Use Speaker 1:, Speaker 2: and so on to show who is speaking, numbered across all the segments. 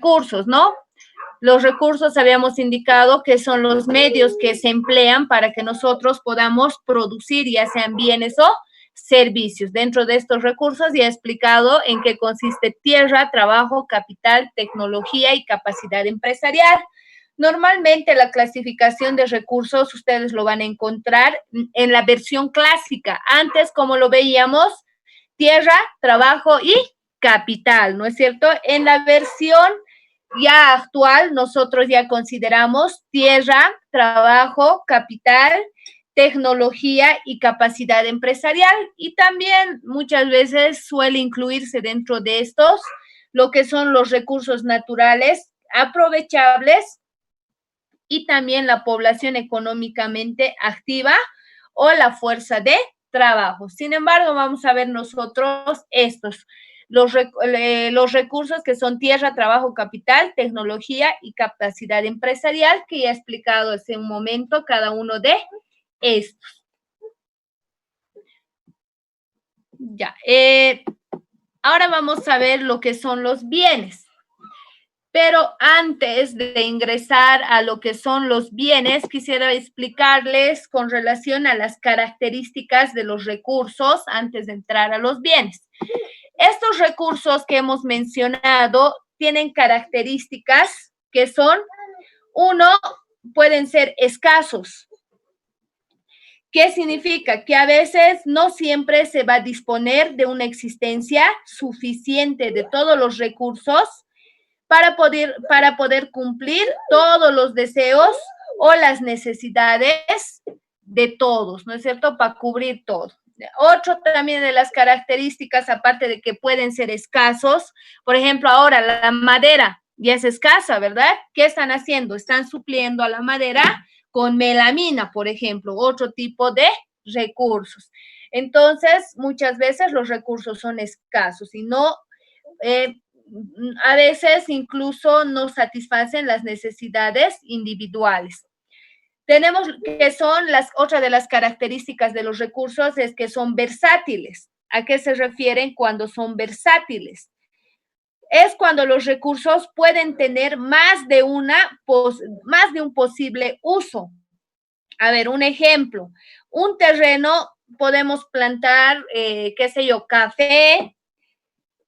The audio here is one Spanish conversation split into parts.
Speaker 1: recursos, ¿no? Los recursos habíamos indicado que son los medios que se emplean para que nosotros podamos producir, ya sean bienes o servicios. Dentro de estos recursos ya he explicado en qué consiste tierra, trabajo, capital, tecnología y capacidad empresarial. Normalmente la clasificación de recursos ustedes lo van a encontrar en la versión clásica. Antes, como lo veíamos, tierra, trabajo y capital, ¿no es cierto? En la versión ya actual, nosotros ya consideramos tierra, trabajo, capital, tecnología y capacidad empresarial. Y también muchas veces suele incluirse dentro de estos lo que son los recursos naturales aprovechables y también la población económicamente activa o la fuerza de trabajo. Sin embargo, vamos a ver nosotros estos, los recursos que son tierra, trabajo, capital, tecnología y capacidad empresarial, que ya he explicado hace un momento cada uno de estos. Ya, ahora vamos a ver lo que son los bienes. Pero antes de ingresar a lo que son los bienes, quisiera explicarles con relación a las características de los recursos antes de entrar a los bienes. Estos recursos que hemos mencionado tienen características que son, uno, pueden ser escasos. ¿Qué significa? Que a veces no siempre se va a disponer de una existencia suficiente de todos los recursos para poder cumplir todos los deseos o las necesidades de todos, ¿no es cierto? Para cubrir todo. Otro también de las características, aparte de que pueden ser escasos, por ejemplo, ahora la madera ya es escasa, ¿verdad? ¿Qué están haciendo? Están supliendo a la madera con melamina, por ejemplo, otro tipo de recursos. Entonces, muchas veces los recursos son escasos y no a veces incluso no satisfacen las necesidades individuales. Tenemos que son otra de las características de los recursos es que son versátiles. ¿A qué se refieren cuando son versátiles? Es cuando los recursos pueden tener más de un posible uso. A ver, un ejemplo, un terreno podemos plantar, café,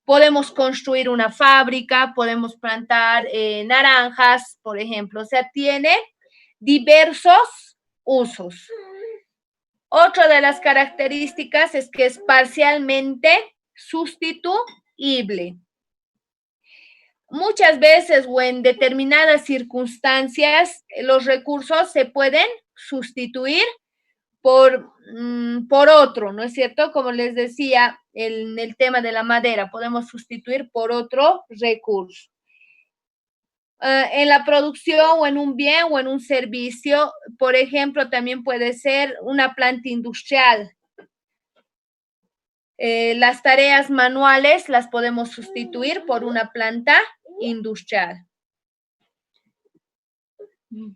Speaker 1: podemos construir una fábrica, podemos plantar naranjas, por ejemplo. O sea, tiene diversos usos. Otra de las características es que es parcialmente sustituible. Muchas veces o en determinadas circunstancias, los recursos se pueden sustituir por otro, ¿no es cierto? Como les decía, en el tema de la madera, podemos sustituir por otro recurso. En la producción o en un bien o en un servicio, por ejemplo, también puede ser una planta industrial. Las tareas manuales las podemos sustituir por una planta industrial.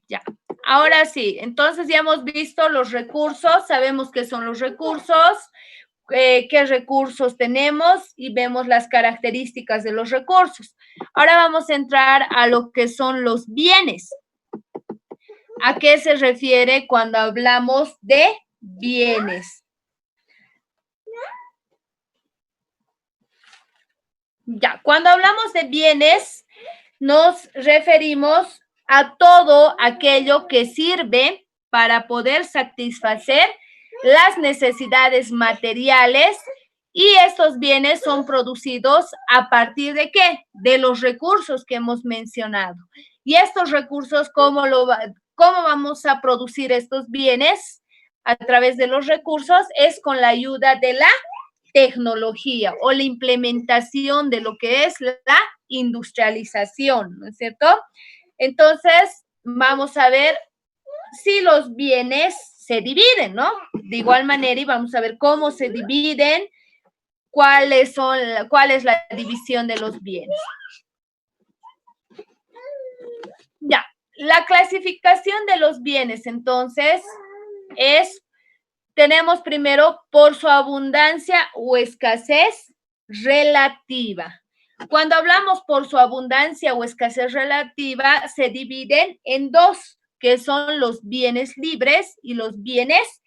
Speaker 1: Ya. Ahora sí, entonces ya hemos visto los recursos, sabemos qué son los recursos, qué recursos tenemos y vemos las características de los recursos. Ahora vamos a entrar a lo que son los bienes. ¿A qué se refiere cuando hablamos de bienes? Ya, cuando hablamos de bienes, nos referimos a todo aquello que sirve para poder satisfacer las necesidades materiales y estos bienes son producidos a partir de ¿qué? De los recursos que hemos mencionado. Y estos recursos, ¿cómo vamos a producir estos bienes? A través de los recursos es con la ayuda de la tecnología o la implementación de lo que es la industrialización, ¿no es cierto? Entonces, vamos a ver si los bienes se dividen, ¿no? De igual manera, y vamos a ver cómo se dividen, cuál es la división de los bienes. Ya, la clasificación de los bienes, entonces, tenemos primero por su abundancia o escasez relativa. Cuando hablamos por su abundancia o escasez relativa, se dividen en dos, que son los bienes libres y los bienes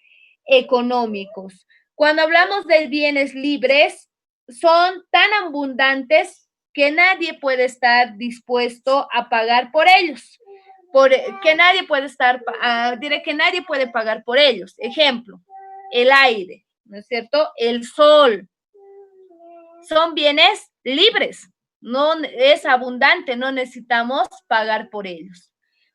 Speaker 1: económicos. Cuando hablamos de bienes libres, son tan abundantes que nadie puede estar dispuesto a pagar por ellos. Que nadie puede diré que nadie puede pagar por ellos. Ejemplo, el aire, ¿no es cierto? El sol. Son bienes libres, no es abundante, no necesitamos pagar por ellos.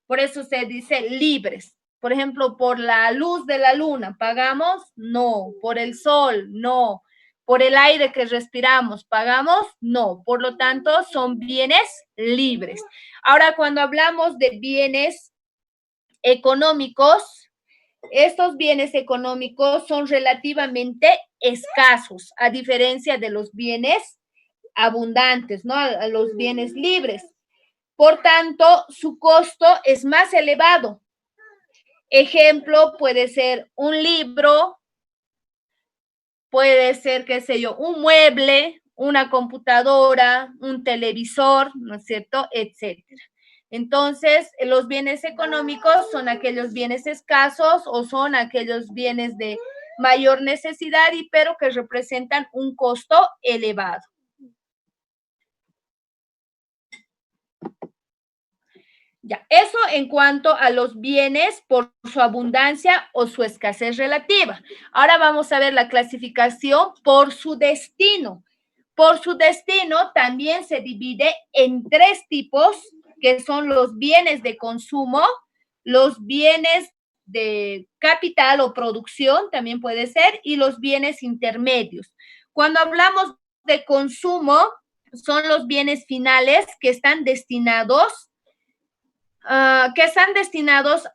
Speaker 1: Por eso se dice libres. Por ejemplo, por la luz de la luna, ¿pagamos? No. Por el sol, no. Por el aire que respiramos, ¿pagamos? No. Por lo tanto, son bienes libres. Ahora, cuando hablamos de bienes económicos, estos bienes económicos son relativamente escasos, a diferencia de los bienes abundantes, ¿no? A los bienes libres. Por tanto, su costo es más elevado. Ejemplo, puede ser un libro, puede ser, qué sé yo, un mueble, una computadora, un televisor, ¿no es cierto?, etcétera. Entonces, los bienes económicos son aquellos bienes escasos o son aquellos bienes de mayor necesidad, pero que representan un costo elevado. Ya, eso en cuanto a los bienes por su abundancia o su escasez relativa. Ahora vamos a ver la clasificación por su destino. Por su destino también se divide en tres tipos, que son los bienes de consumo, los bienes de capital o producción, también puede ser, y los bienes intermedios. Cuando hablamos de consumo, son los bienes finales que están destinados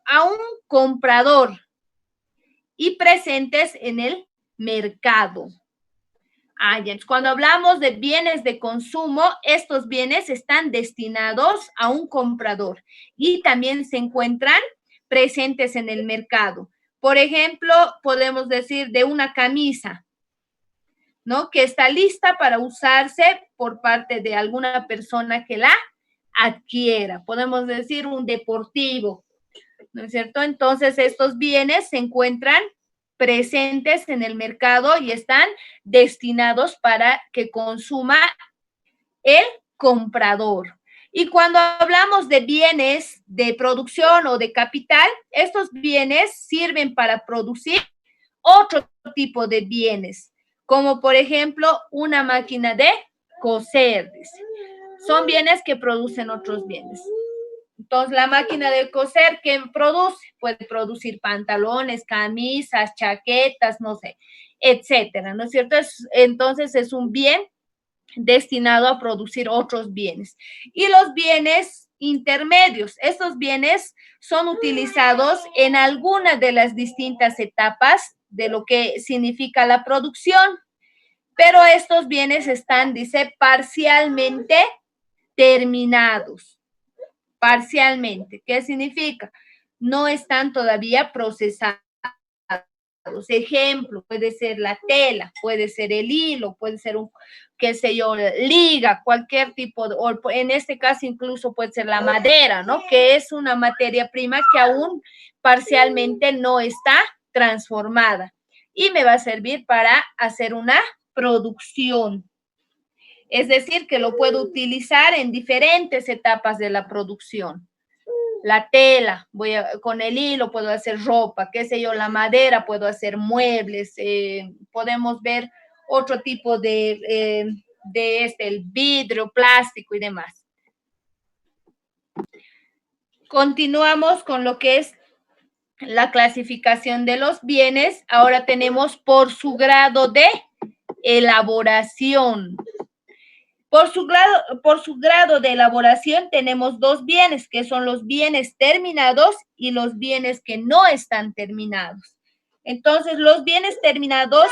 Speaker 1: a un comprador y presentes en el mercado. Cuando hablamos de bienes de consumo, estos bienes están destinados a un comprador y también se encuentran presentes en el mercado. Por ejemplo, podemos decir de una camisa, ¿no?, que está lista para usarse por parte de alguna persona que la adquiera. Podemos decir un deportivo, ¿no es cierto? Entonces, estos bienes se encuentran presentes en el mercado y están destinados para que consuma el comprador. Y cuando hablamos de bienes de producción o de capital, estos bienes sirven para producir otro tipo de bienes, como por ejemplo una máquina de coser. Son bienes que producen otros bienes. Entonces, la máquina de coser, ¿qué produce? Puede producir pantalones, camisas, chaquetas, no sé, etcétera, ¿no es cierto? Entonces, es un bien destinado a producir otros bienes. Y los bienes intermedios, estos bienes son utilizados en alguna de las distintas etapas de lo que significa la producción, pero estos bienes están, dice, parcialmente terminados. Parcialmente. ¿Qué significa? No están todavía procesados. Ejemplo, puede ser la tela, puede ser el hilo, puede ser un, qué sé yo, liga, cualquier tipo de, o en este caso incluso puede ser la madera, ¿no? Que es una materia prima que aún parcialmente no está transformada y me va a servir para hacer una producción. Es decir, que lo puedo utilizar en diferentes etapas de la producción. La tela, con el hilo puedo hacer ropa, qué sé yo, la madera puedo hacer muebles, podemos ver otro tipo de el vidrio, plástico y demás. Continuamos con lo que es la clasificación de los bienes. Ahora tenemos por su grado de elaboración. Por su grado de elaboración tenemos dos bienes, que son los bienes terminados y los bienes que no están terminados. Entonces, los bienes terminados,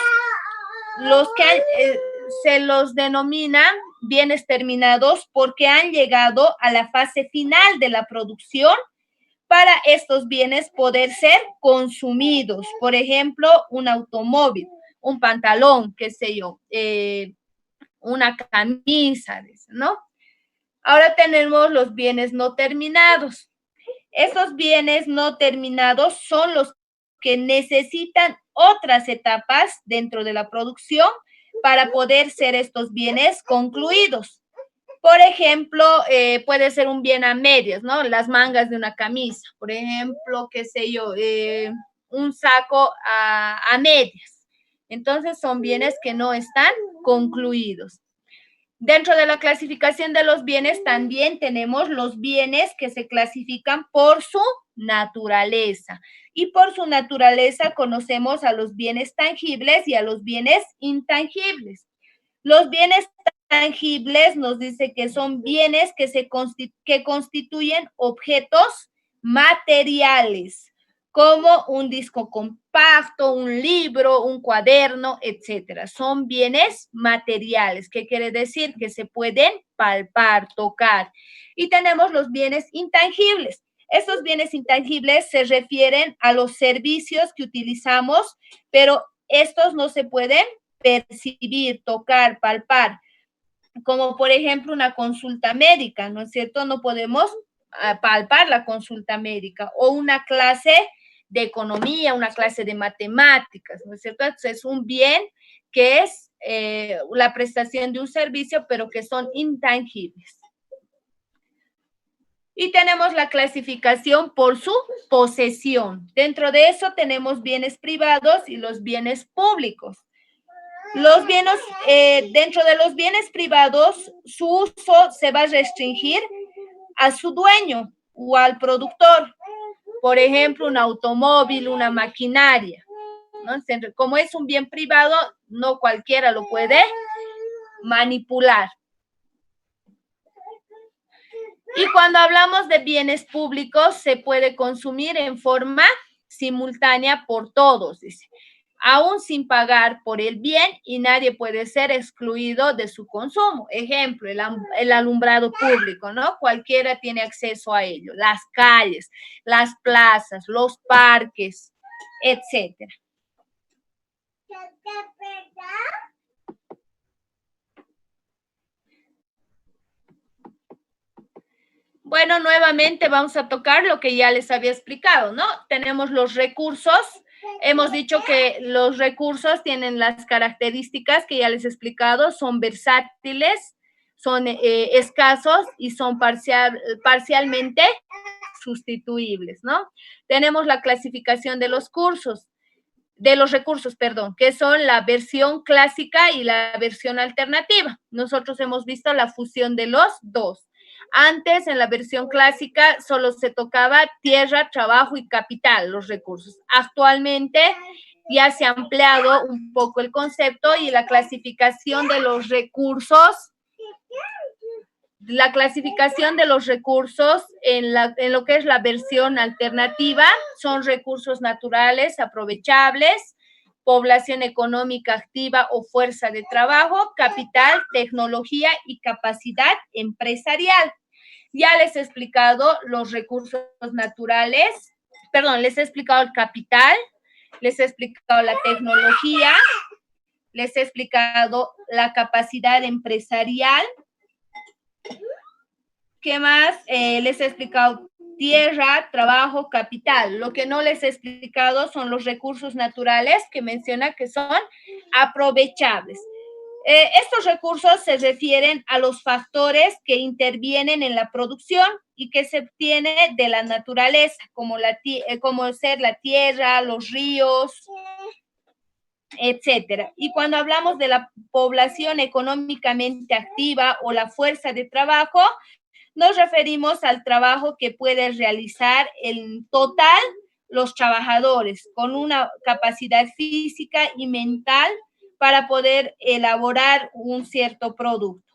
Speaker 1: se los denomina bienes terminados porque han llegado a la fase final de la producción para estos bienes poder ser consumidos. Por ejemplo, un automóvil, un pantalón, qué sé yo, una camisa, ¿no? Ahora tenemos los bienes no terminados. Esos bienes no terminados son los que necesitan otras etapas dentro de la producción para poder ser estos bienes concluidos. Por ejemplo, puede ser un bien a medias, ¿no? Las mangas de una camisa. Por ejemplo, qué sé yo, un saco a medias. Entonces, son bienes que no están concluidos. Dentro de la clasificación de los bienes también tenemos los bienes que se clasifican por su naturaleza. Y por su naturaleza conocemos a los bienes tangibles y a los bienes intangibles. Los bienes tangibles nos dice que son bienes que constituyen objetos materiales, como un disco compacto, un libro, un cuaderno, etcétera. Son bienes materiales, que quiere decir que se pueden palpar, tocar. Y tenemos los bienes intangibles. Estos bienes intangibles se refieren a los servicios que utilizamos, pero estos no se pueden percibir, tocar, palpar, como por ejemplo una consulta médica, ¿no es cierto? No podemos palpar la consulta médica, o una clase de economía, una clase de matemáticas, ¿no es cierto? Entonces, es un bien que es la prestación de un servicio, pero que son intangibles. Y tenemos la clasificación por su posesión. Dentro de eso tenemos bienes privados y los bienes públicos. Los bienes, dentro de los bienes privados, su uso se va a restringir a su dueño o al productor. Por ejemplo, un automóvil, una maquinaria, ¿no? Como es un bien privado, no cualquiera lo puede manipular. Y cuando hablamos de bienes públicos, se puede consumir en forma simultánea por todos, dice, aún sin pagar por el bien, y nadie puede ser excluido de su consumo. Ejemplo, el alumbrado público, ¿no? Cualquiera tiene acceso a ello. Las calles, las plazas, los parques, etcétera. Bueno, nuevamente vamos a tocar lo que ya les había explicado, ¿no? Tenemos los recursos. Hemos dicho que los recursos tienen las características que ya les he explicado, son versátiles, son escasos y son parcialmente sustituibles, ¿no? Tenemos la clasificación de los recursos, que son la versión clásica y la versión alternativa. Nosotros hemos visto la fusión de los dos. Antes, en la versión clásica, solo se tocaba tierra, trabajo y capital, los recursos. Actualmente ya se ha ampliado un poco el concepto, y la clasificación de los recursos, en lo que es la versión alternativa, son recursos naturales aprovechables, población económica activa o fuerza de trabajo, capital, tecnología y capacidad empresarial. Ya les he explicado los recursos naturales, les he explicado el capital, les he explicado la tecnología, les he explicado la capacidad empresarial. ¿Qué más? Les he explicado tierra, trabajo, capital. Lo que no les he explicado son los recursos naturales, que menciona que son aprovechables. Estos recursos se refieren a los factores que intervienen en la producción y que se obtiene de la naturaleza, como ser la tierra, los ríos, etcétera. Y cuando hablamos de la población económicamente activa o la fuerza de trabajo, nos referimos al trabajo que puede realizar en total los trabajadores con una capacidad física y mental para poder elaborar un cierto producto.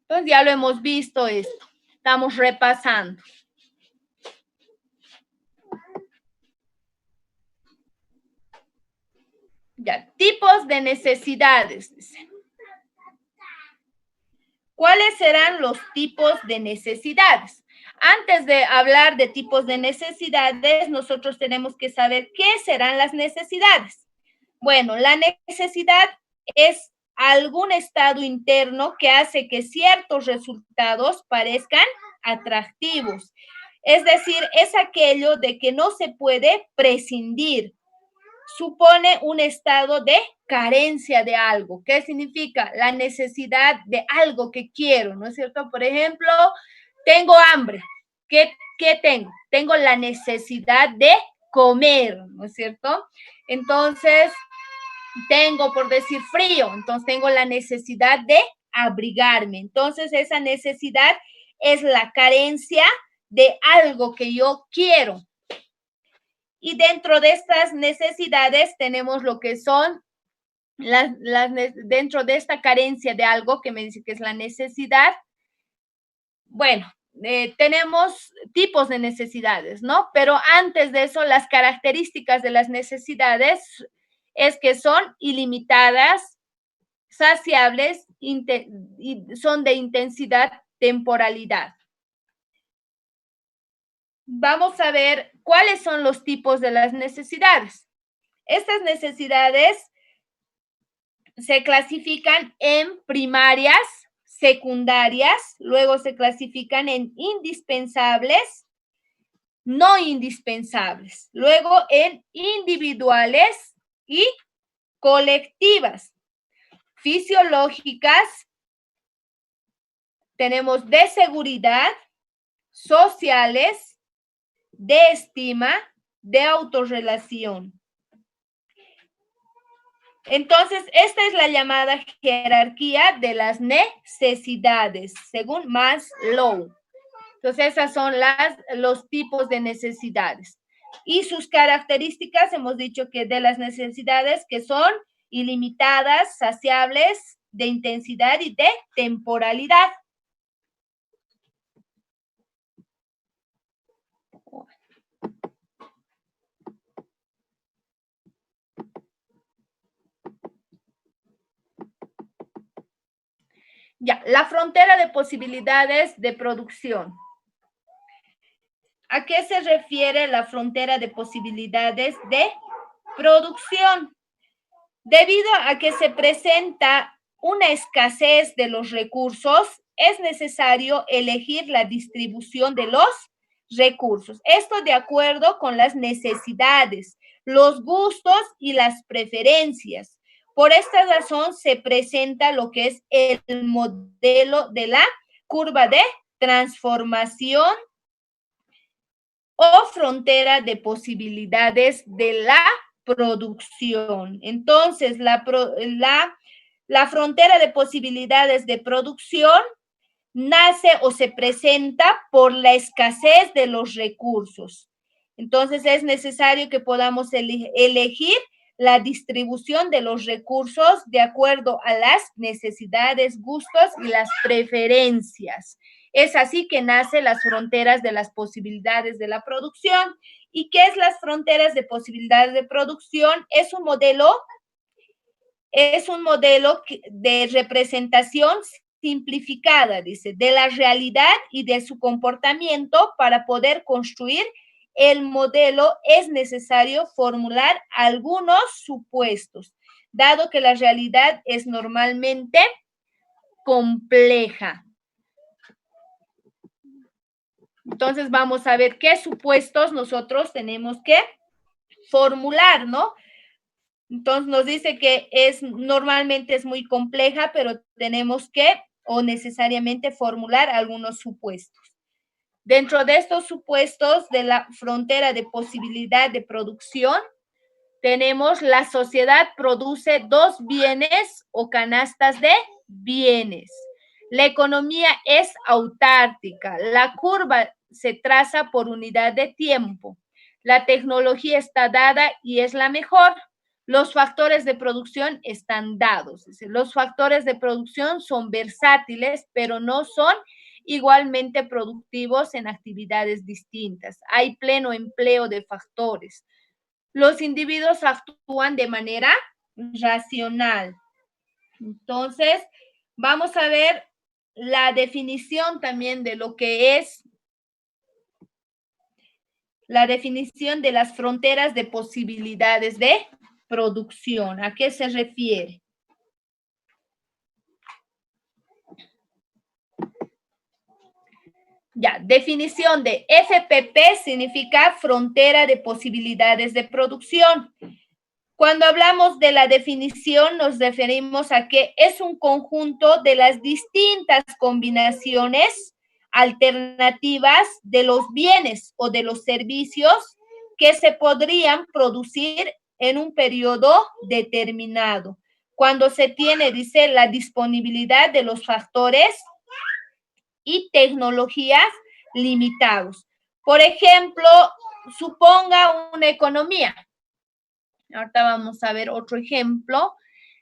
Speaker 1: Entonces ya lo hemos visto esto. Estamos repasando. Ya, tipos de necesidades. ¿Cuáles serán los tipos de necesidades? Antes de hablar de tipos de necesidades, nosotros tenemos que saber qué serán las necesidades. Bueno, la necesidad es algún estado interno que hace que ciertos resultados parezcan atractivos. Es decir, es aquello de que no se puede prescindir. Supone un estado de carencia de algo. ¿Qué significa? La necesidad de algo que quiero, ¿no es cierto? Por ejemplo, tengo hambre. ¿Qué tengo? Tengo la necesidad de comer, ¿no es cierto? Entonces, tengo, por decir, frío, entonces tengo la necesidad de abrigarme. Entonces, esa necesidad es la carencia de algo que yo quiero. Y dentro de estas necesidades tenemos lo que son dentro de esta carencia de algo que me dice que es la necesidad. Bueno, tenemos tipos de necesidades, ¿no? Pero antes de eso, las características de las necesidades es que son ilimitadas, saciables, y son de intensidad, temporalidad. Vamos a ver cuáles son los tipos de las necesidades. Estas necesidades se clasifican en primarias, secundarias, luego se clasifican en indispensables, no indispensables, luego en individuales y colectivas. Fisiológicas, tenemos de seguridad, sociales, de estima, de autorrelación. Entonces, esta es la llamada jerarquía de las necesidades, según Maslow. Entonces, esas son los tipos de necesidades. Y sus características, hemos dicho que de las necesidades que son ilimitadas, saciables, de intensidad y de temporalidad. Ya, la frontera de posibilidades de producción. ¿A qué se refiere la frontera de posibilidades de producción? Debido a que se presenta una escasez de los recursos, es necesario elegir la distribución de los recursos. Esto de acuerdo con las necesidades, los gustos y las preferencias. Por esta razón se presenta lo que es el modelo de la curva de transformación o frontera de posibilidades de la producción. Entonces, la frontera de posibilidades de producción nace o se presenta por la escasez de los recursos. Entonces, es necesario que podamos elegir la distribución de los recursos de acuerdo a las necesidades, gustos y las preferencias. Es así que nacen las fronteras de las posibilidades de la producción. ¿Y qué es las fronteras de posibilidades de producción? Es un modelo de representación simplificada, dice, de la realidad y de su comportamiento. Para poder construir el modelo es necesario formular algunos supuestos, dado que la realidad es normalmente compleja. Entonces vamos a ver qué supuestos nosotros tenemos que formular, ¿no? Entonces nos dice que normalmente es muy compleja, pero tenemos que o necesariamente formular algunos supuestos. Dentro de estos supuestos de la frontera de posibilidad de producción, tenemos la sociedad produce dos bienes o canastas de bienes. La economía es autárquica. La curva se traza por unidad de tiempo. La tecnología está dada y es la mejor. Los factores de producción están dados. Los factores de producción son versátiles, pero no son igualmente productivos en actividades distintas. Hay pleno empleo de factores. Los individuos actúan de manera racional. Entonces, vamos a ver la definición también de lo que es la definición de las fronteras de posibilidades de producción. ¿A qué se refiere? Ya, definición de FPP significa frontera de posibilidades de producción. Cuando hablamos de la definición, nos referimos a que es un conjunto de las distintas combinaciones alternativas de los bienes o de los servicios que se podrían producir en un periodo determinado. Cuando se tiene, dice, la disponibilidad de los factores y tecnologías limitados. Por ejemplo, suponga una economía. Ahorita vamos a ver otro ejemplo.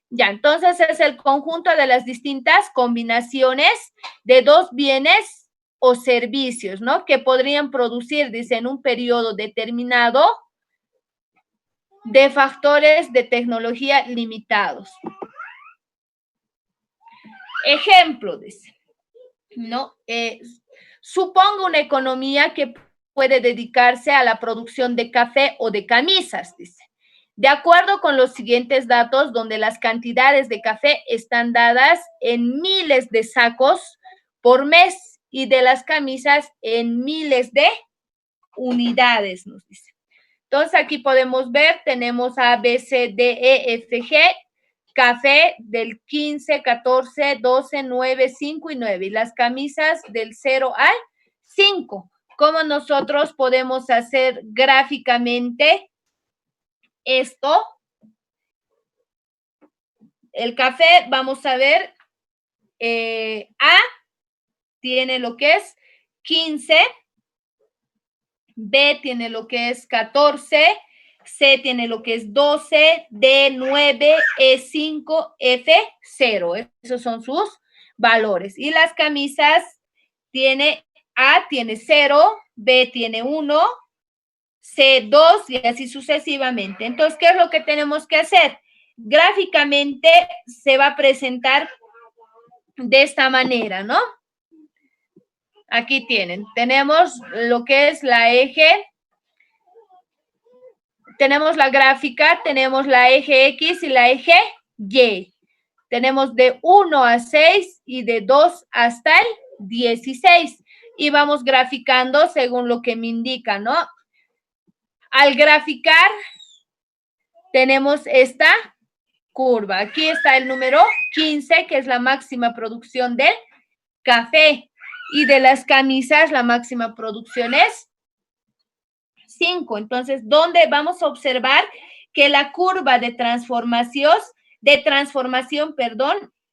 Speaker 1: Ya, entonces es el conjunto de las distintas combinaciones de dos bienes o servicios, ¿no? Que podrían producir, dice, en un periodo determinado de factores de tecnología limitados. Ejemplo, dice, ¿no? Supongo una economía que puede dedicarse a la producción de café o de camisas, dice. De acuerdo con los siguientes datos, donde las cantidades de café están dadas en miles de sacos por mes y de las camisas en miles de unidades, nos dice. Entonces, aquí podemos ver, tenemos A, B, C, D, E, F, G, café del 15, 14, 12, 9, 5 y 9. Y las camisas del 0 al 5. ¿Cómo nosotros podemos hacer gráficamente esto? El café, vamos a ver, A tiene lo que es 15, B tiene lo que es 14, C tiene lo que es 12, D 9, E 5, F 0. Esos son sus valores. Y las camisas tiene A tiene 0, B tiene 1, C 2 y así sucesivamente. Entonces, ¿qué es lo que tenemos que hacer? Gráficamente se va a presentar de esta manera, ¿no? Aquí tenemos lo que es la eje, tenemos la gráfica, tenemos la eje X y la eje Y. Tenemos de 1 a 6 y de 2 hasta el 16. Y vamos graficando según lo que me indica, ¿no? Al graficar, tenemos esta curva. Aquí está el número 15, que es la máxima producción del café. Y de las camisas, la máxima producción es 5. Entonces, ¿dónde vamos a observar que la curva de transformación,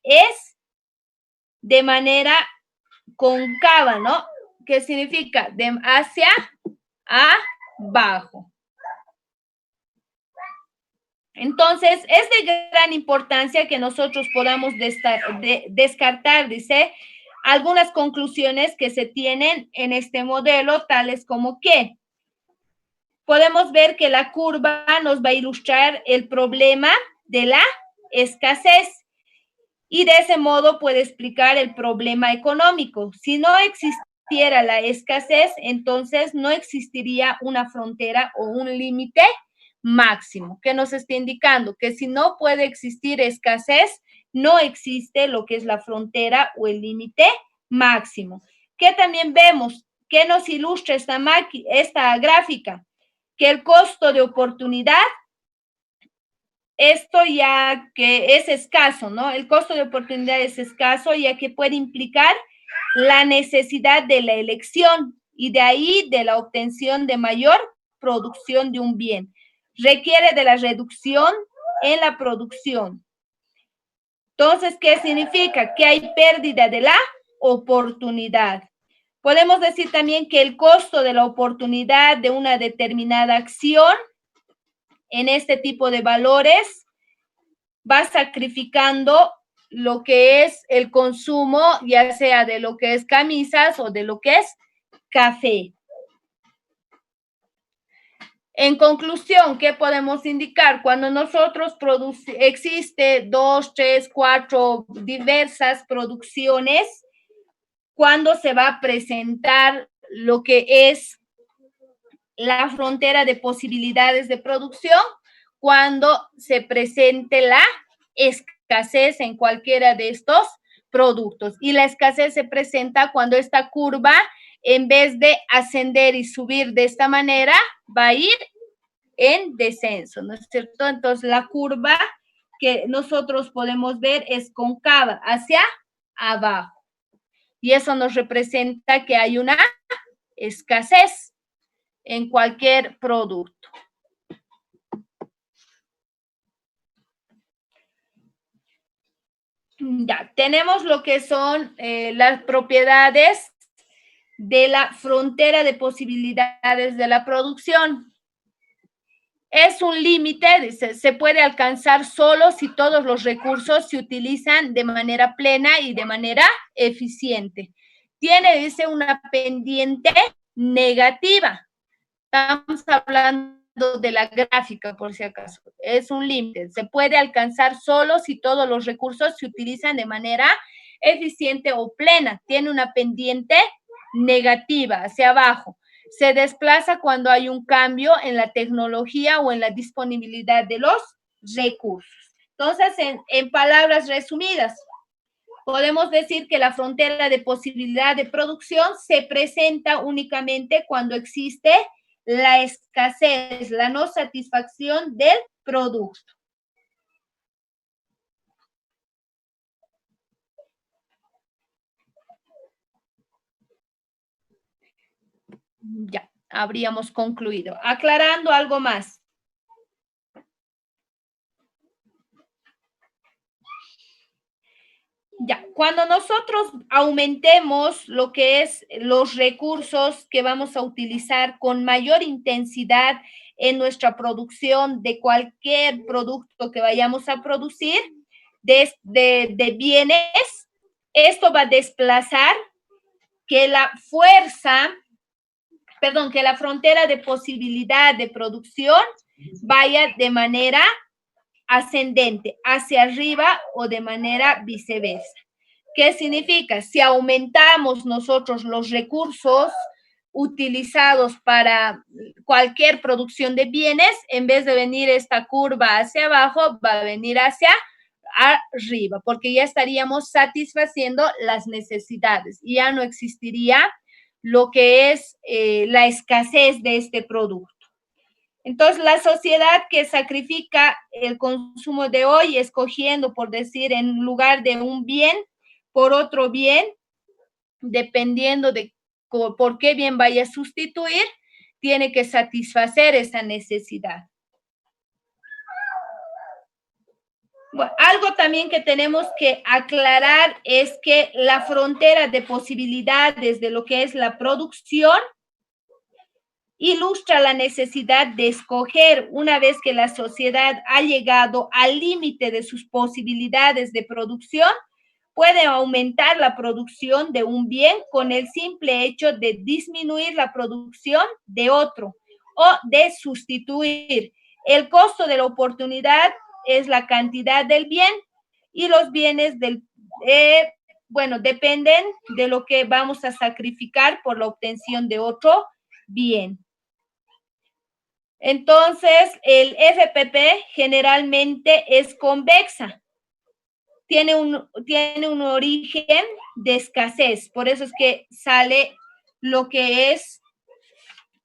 Speaker 1: es de manera cóncava, ¿no? ¿Qué significa? De hacia abajo. Entonces, es de gran importancia que nosotros podamos descartar, dice, algunas conclusiones que se tienen en este modelo, tales como que podemos ver que la curva nos va a ilustrar el problema de la escasez y de ese modo puede explicar el problema económico. Si no existiera la escasez, entonces no existiría una frontera o un límite máximo, que nos está indicando que si no puede existir escasez, no existe lo que es la frontera o el límite máximo. Que también vemos que nos ilustra esta gráfica, que el costo de oportunidad, esto ya que es escaso, ¿no? El costo de oportunidad es escaso ya que puede implicar la necesidad de la elección y de ahí de la obtención de mayor producción de un bien. Requiere de la reducción en la producción. Entonces, ¿qué significa? Que hay pérdida de la oportunidad. Podemos decir también que el costo de la oportunidad de una determinada acción en este tipo de valores va sacrificando lo que es el consumo, ya sea de lo que es camisas o de lo que es café. En conclusión, ¿qué podemos indicar? Cuando nosotros existe 2, 3, 4 diversas producciones, cuando se va a presentar lo que es la frontera de posibilidades de producción, cuando se presente la escasez en cualquiera de estos productos. Y la escasez se presenta cuando esta curva en vez de ascender y subir de esta manera, va a ir en descenso, ¿no es cierto? Entonces, la curva que nosotros podemos ver es cóncava hacia abajo. Y eso nos representa que hay una escasez en cualquier producto. Ya, tenemos lo que son las propiedades de la frontera de posibilidades de la producción. Es un límite, dice, se puede alcanzar solo si todos los recursos se utilizan de manera plena y de manera eficiente. Tiene, dice, una pendiente negativa. Estamos hablando de la gráfica, por si acaso. Es un límite. Se puede alcanzar solo si todos los recursos se utilizan de manera eficiente o plena. Tiene una pendiente negativa hacia abajo. Se desplaza cuando hay un cambio en la tecnología o en la disponibilidad de los recursos. Entonces, en palabras resumidas, podemos decir que la frontera de posibilidad de producción se presenta únicamente cuando existe la escasez, la no satisfacción del producto. Ya, habríamos concluido. Aclarando algo más. Ya, cuando nosotros aumentemos lo que es los recursos que vamos a utilizar con mayor intensidad en nuestra producción de cualquier producto que vayamos a producir, de bienes, esto va a desplazar que la frontera de posibilidad de producción vaya de manera ascendente, hacia arriba o de manera viceversa. ¿Qué significa? Si aumentamos nosotros los recursos utilizados para cualquier producción de bienes, en vez de venir esta curva hacia abajo, va a venir hacia arriba, porque ya estaríamos satisfaciendo las necesidades y ya no existiría lo que es la escasez de este producto. Entonces, la sociedad que sacrifica el consumo de hoy, escogiendo, por decir, en lugar de un bien por otro bien, dependiendo de por qué bien vaya a sustituir, tiene que satisfacer esa necesidad. Bueno, algo también que tenemos que aclarar es que la frontera de posibilidades de lo que es la producción ilustra la necesidad de escoger una vez que la sociedad ha llegado al límite de sus posibilidades de producción, puede aumentar la producción de un bien con el simple hecho de disminuir la producción de otro o de sustituir. El costo de la oportunidad es la cantidad del bien y los bienes dependen de lo que vamos a sacrificar por la obtención de otro bien. Entonces, el FPP generalmente es convexa. Tiene un origen de escasez. Por eso es que sale lo que es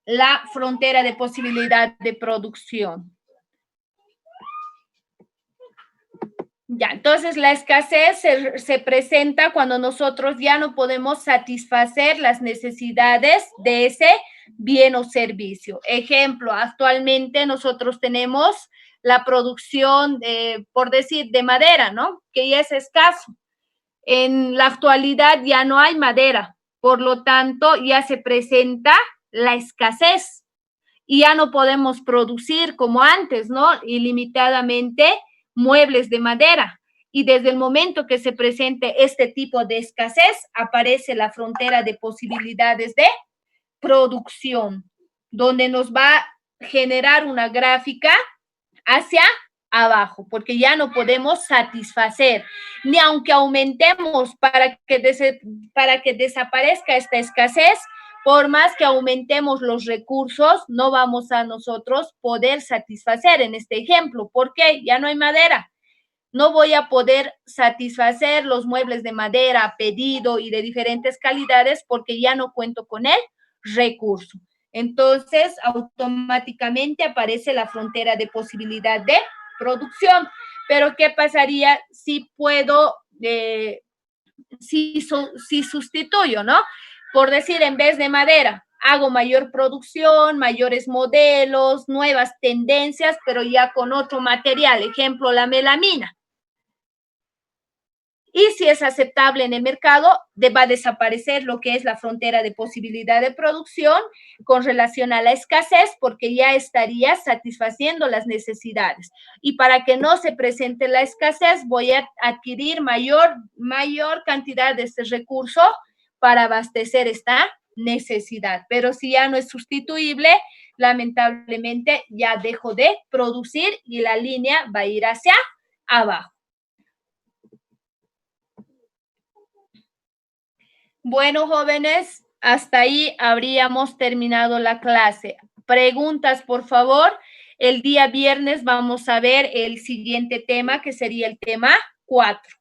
Speaker 1: la frontera de posibilidad de producción. Ya, entonces la escasez se presenta cuando nosotros ya no podemos satisfacer las necesidades de ese bien o servicio. Ejemplo, actualmente nosotros tenemos la producción, por decir, de madera, ¿no? Que ya es escaso. En la actualidad ya no hay madera, por lo tanto ya se presenta la escasez y ya no podemos producir como antes, ¿no? Ilimitadamente muebles de madera. Y desde el momento que se presente este tipo de escasez, aparece la frontera de posibilidades de producción, donde nos va a generar una gráfica hacia abajo, porque ya no podemos satisfacer, ni aunque aumentemos para que desaparezca esta escasez, por más que aumentemos los recursos, no vamos a nosotros poder satisfacer en este ejemplo. ¿Por qué? Ya no hay madera. no voy a poder satisfacer los muebles de madera a pedido y de diferentes calidades porque ya no cuento con el recurso. Entonces, automáticamente aparece la frontera de posibilidad de producción. Pero, ¿qué pasaría si puedo, si sustituyo, ¿no? Por decir, en vez de madera, hago mayor producción, mayores modelos, nuevas tendencias, pero ya con otro material, ejemplo, la melamina. Y si es aceptable en el mercado, va a desaparecer lo que es la frontera de posibilidad de producción con relación a la escasez, porque ya estaría satisfaciendo las necesidades. Y para que no se presente la escasez, voy a adquirir mayor cantidad de este recurso para abastecer esta necesidad. Pero si ya no es sustituible, lamentablemente ya dejo de producir y la línea va a ir hacia abajo. Bueno, jóvenes, hasta ahí habríamos terminado la clase. Preguntas, por favor. El día viernes vamos a ver el siguiente tema, que sería el tema 4.